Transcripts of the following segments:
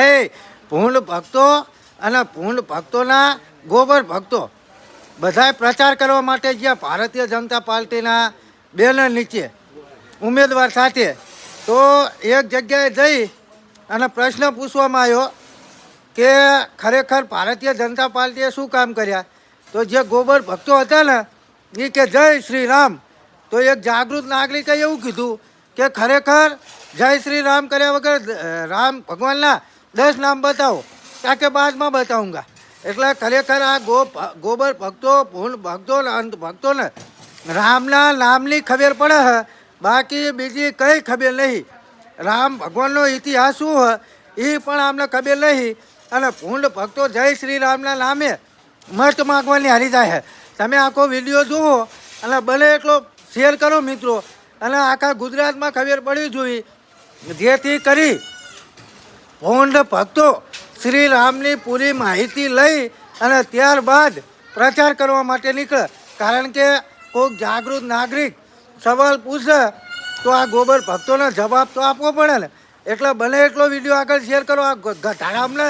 એ પૂર્ણ ભક્તો અને પૂર્ણ ભક્તોના ગોબર ભક્તો બધાય પ્રચાર કરવા માટે જ્યાં ભારતીય જનતા પાર્ટીના બેનર નીચે ઉમેદવાર સાથે તો એક જગ્યાએ જઈ અને પ્રશ્ન પૂછવામાં આવ્યો કે ખરેખર ભારતીય જનતા પાર્ટીએ શું કામ કર્યા? તો જે ગોબર ભક્તો હતા ને એ કે જય શ્રી રામ. તો એક જાગૃત નાગરિકે એવું કીધું કે ખરેખર જય શ્રી રામ કર્યા વગર રામ ભગવાનના 10 નામ બતાવો, તાકે બાદમાં બતાવુંગા. એટલે ખરેખર આ ગોબર ભક્તો પૂર્ણ ભક્તો અંત ભક્તોને રામના નામની ખબર પડે છે, બાકી બીજી કંઈ ખબર નહીં. રામ ભગવાનનો ઇતિહાસ શું હોય એ પણ અમને ખબર નહીં. અને પૂર્ણ ભક્તો જય શ્રી રામના નામે મત માગવાની હારી જાય છે. તમે આખો વિડીયો જુઓ અને બને એટલો શેર કરો મિત્રો, અને આખા ગુજરાતમાં ખબર પડવી જોઈએ, જેથી કરી પૂર્ણ ભક્તો શ્રી રામની પૂરી માહિતી લઈ અને ત્યારબાદ પ્રચાર કરવા માટે નીકળે. કારણ કે કોઈક જાગૃત નાગરિક સવાલ પૂછે તો આ ગોબર ભક્તોને જવાબ તો આપવો પડે ને. એટલે બને એટલો વિડીયો આગળ શેર કરો. આ ગધાડામને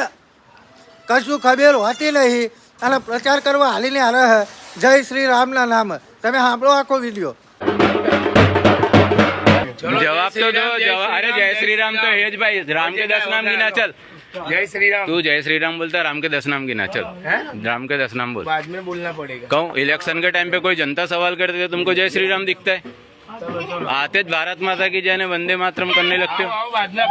કશું ખબર હોતી નહીં અને પ્રચાર કરવા હાલીને હારે છે જય શ્રી રામના નામ. તમે સાંભળો આખો વિડીયો. जवाब तो दो. अरे जय श्री राम तो है भाई. राम के 10 नाम गिना चल. जय श्री राम. तू जय श्री राम बोलता है, राम के 10 नाम गिना चल. राम के 10 नाम बोल. बाद में बोलना पड़ेगा. कहूँ इलेक्शन के टाइम पे कोई जनता सवाल करते तो तुमको जय श्री राम दिखता है? आते भारत माता की जय ने वंदे मातरम करने लगते हो. बाद में